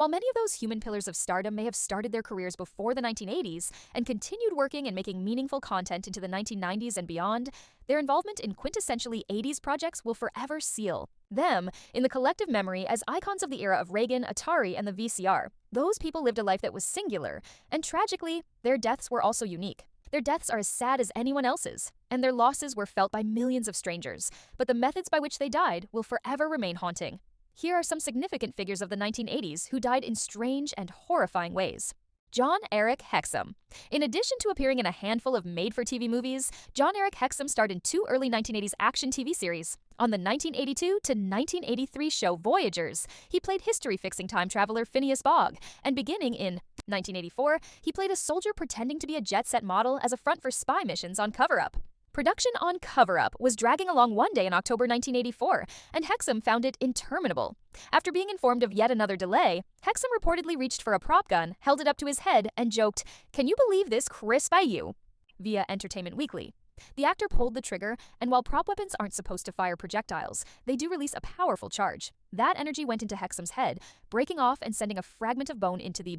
While many of those human pillars of stardom may have started their careers before the 1980s and continued working and making meaningful content into the 1990s and beyond, their involvement in quintessentially 80s projects will forever seal them in the collective memory as icons of the era of Reagan, Atari, and the VCR. Those people lived a life that was singular, and tragically, their deaths were also unique. Their deaths are as sad as anyone else's, and their losses were felt by millions of strangers, but the methods by which they died will forever remain haunting. Here are some significant figures of the 1980s who died in strange and horrifying ways. John Eric Hexum. In addition to appearing in a handful of made-for-TV movies, John Eric Hexum starred in two early 1980s action TV series. On the 1982 to 1983 show Voyagers, he played history-fixing time traveler Phineas Fogg, and beginning in 1984, he played a soldier pretending to be a jet-set model as a front for spy missions on Cover Up. Production on Cover Up was dragging along one day in October 1984, and Hexum found it interminable. After being informed of yet another delay, Hexum reportedly reached for a prop gun, held it up to his head, and joked, "Can you believe this, Chris Bayou?" via Entertainment Weekly. The actor pulled the trigger, and while prop weapons aren't supposed to fire projectiles, they do release a powerful charge. That energy went into Hexum's head, breaking off and sending a fragment of bone into the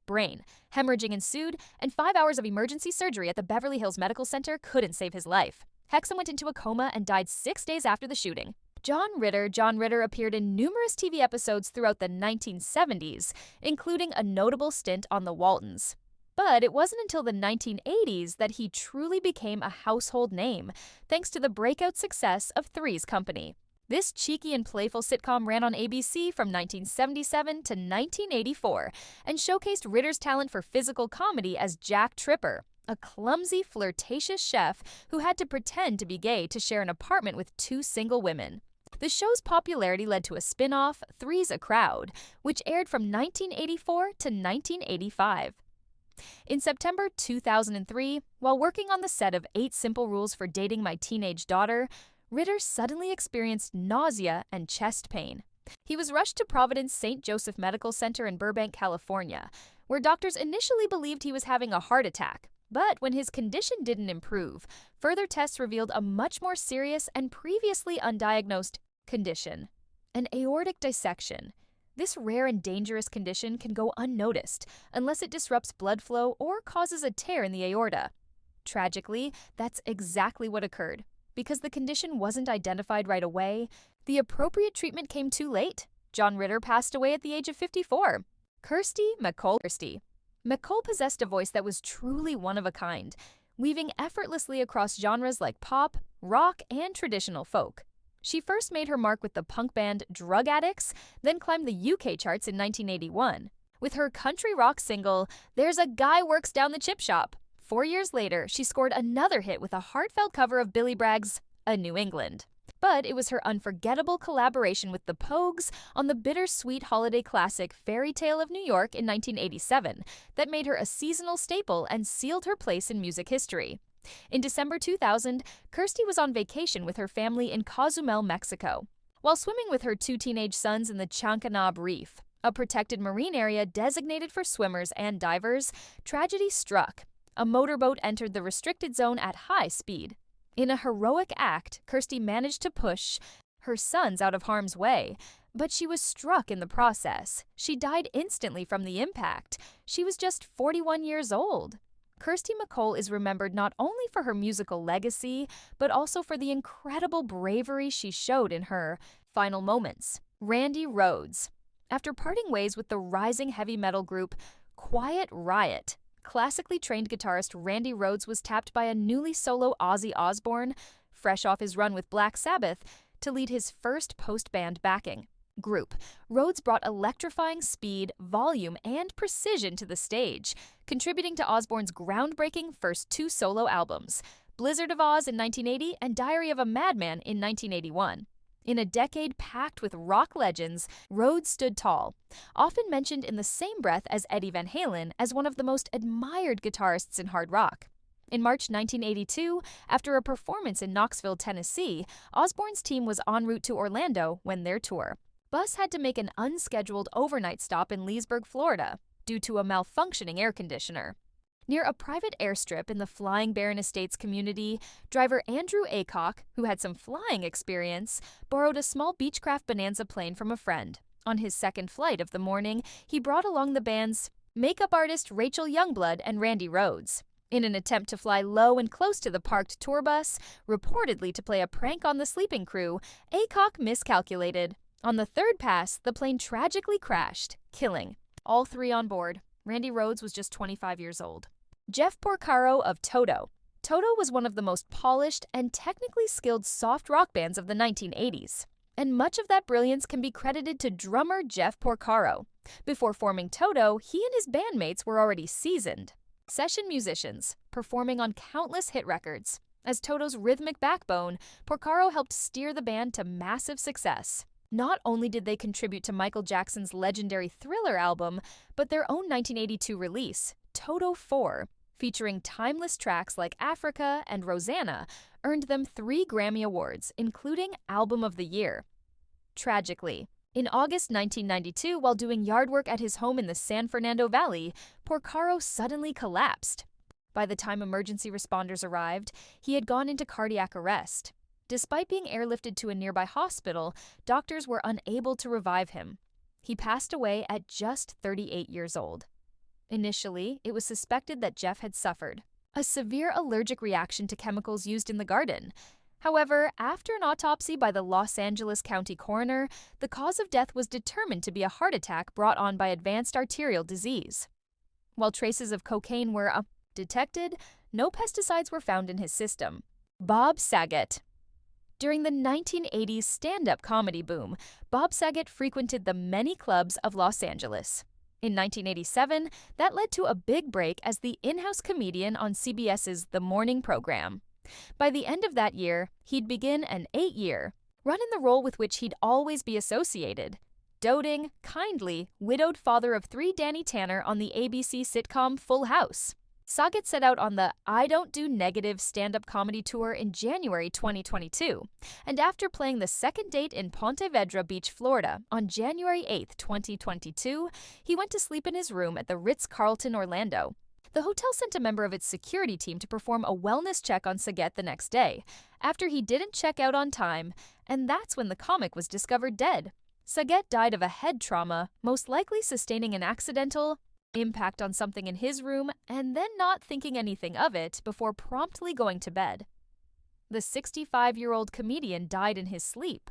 brain. Hemorrhaging ensued, and 5 hours of emergency surgery at the Beverly Hills Medical Center couldn't save his life. Hexum went into a coma and died 6 days after the shooting. John Ritter appeared in numerous TV episodes throughout the 1970s, including a notable stint on The Waltons. But it wasn't until the 1980s that he truly became a household name, thanks to the breakout success of Three's Company. This cheeky and playful sitcom ran on ABC from 1977 to 1984 and showcased Ritter's talent for physical comedy as Jack Tripper, a clumsy, flirtatious chef who had to pretend to be gay to share an apartment with two single women. The show's popularity led to a spin-off, Three's a Crowd, which aired from 1984 to 1985. In September 2003, while working on the set of 8 Simple Rules for Dating My Teenage Daughter, Ritter suddenly experienced nausea and chest pain. He was rushed to Providence St. Joseph Medical Center in Burbank, California, where doctors initially believed he was having a heart attack. But when his condition didn't improve, further tests revealed a much more serious and previously undiagnosed condition: an aortic dissection. This rare and dangerous condition can go unnoticed unless it disrupts blood flow or causes a tear in the aorta. Tragically, that's exactly what occurred. Because the condition wasn't identified right away, the appropriate treatment came too late. John Ritter passed away at the age of 54. Kirsty MacColl. MacColl possessed a voice that was truly one of a kind, weaving effortlessly across genres like pop, rock, and traditional folk. She first made her mark with the punk band Drug Addicts, then climbed the UK charts in 1981. With her country rock single, There's a Guy Works Down the Chip Shop. 4 years later, she scored another hit with a heartfelt cover of Billy Bragg's A New England. But it was her unforgettable collaboration with the Pogues on the bittersweet holiday classic Fairy Tale of New York in 1987 that made her a seasonal staple and sealed her place in music history. In December 2000, Kirsty was on vacation with her family in Cozumel, Mexico. While swimming with her 2 teenage sons in the Chankanaab Reef, a protected marine area designated for swimmers and divers, tragedy struck. A motorboat entered the restricted zone at high speed. In a heroic act, Kirsty managed to push her sons out of harm's way, but she was struck in the process. She died instantly from the impact. She was just 41 years old. Kirsty MacColl is remembered not only for her musical legacy, but also for the incredible bravery she showed in her final moments. Randy Rhoads. After parting ways with the rising heavy metal group Quiet Riot, classically trained guitarist Randy Rhoads was tapped by a newly solo Ozzy Osbourne, fresh off his run with Black Sabbath, to lead his first post-band backing group. Rhoads brought electrifying speed, volume, and precision to the stage, contributing to Osbourne's groundbreaking first 2 solo albums, Blizzard of Oz in 1980 and Diary of a Madman in 1981. In a decade packed with rock legends, Rhoads stood tall, often mentioned in the same breath as Eddie Van Halen as one of the most admired guitarists in hard rock. In March 1982, after a performance in Knoxville, Tennessee, Osbourne's team was en route to Orlando when their tour bus had to make an unscheduled overnight stop in Leesburg, Florida, due to a malfunctioning air conditioner. Near a private airstrip in the Flying Baron Estates community, driver Andrew Aycock, who had some flying experience, borrowed a small Beechcraft Bonanza plane from a friend. On his second flight of the morning, he brought along the band's makeup artist Rachel Youngblood and Randy Rhoads. In an attempt to fly low and close to the parked tour bus, reportedly to play a prank on the sleeping crew, Aycock miscalculated. On the third pass, the plane tragically crashed, killing all three on board. Randy Rhoads was just 25 years old. Jeff Porcaro of Toto. Toto was one of the most polished and technically skilled soft rock bands of the 1980s. And much of that brilliance can be credited to drummer Jeff Porcaro. Before forming Toto, he and his bandmates were already seasoned session musicians, performing on countless hit records. As Toto's rhythmic backbone, Porcaro helped steer the band to massive success. Not only did they contribute to Michael Jackson's legendary Thriller album, but their own 1982 release, Toto 4, featuring timeless tracks like Africa and Rosanna, earned them 3 Grammy Awards, including Album of the Year. Tragically, in August 1992, while doing yard work at his home in the San Fernando Valley, Porcaro suddenly collapsed. By the time emergency responders arrived, he had gone into cardiac arrest. Despite being airlifted to a nearby hospital, doctors were unable to revive him. He passed away at just 38 years old. Initially, it was suspected that Jeff had suffered a severe allergic reaction to chemicals used in the garden. However, after an autopsy by the Los Angeles County coroner, the cause of death was determined to be a heart attack brought on by advanced arterial disease. While traces of cocaine were detected, no pesticides were found in his system. Bob Saget. During the 1980s stand-up comedy boom, Bob Saget frequented the many clubs of Los Angeles. In 1987, that led to a big break as the in-house comedian on CBS's The Morning program. By the end of that year, he'd begin an 8-year run in the role with which he'd always be associated. Doting, kindly, widowed father of 3 Danny Tanner on the ABC sitcom Full House. Saget set out on the I Don't Do Negative stand-up comedy tour in January 2022, and after playing the second date in Ponte Vedra Beach, Florida, on January 8, 2022, he went to sleep in his room at the Ritz-Carlton Orlando. The hotel sent a member of its security team to perform a wellness check on Saget the next day, after he didn't check out on time, and that's when the comic was discovered dead. Saget died of a head trauma, most likely sustaining an accidental impact on something in his room and then not thinking anything of it before promptly going to bed. The 65-year-old comedian died in his sleep,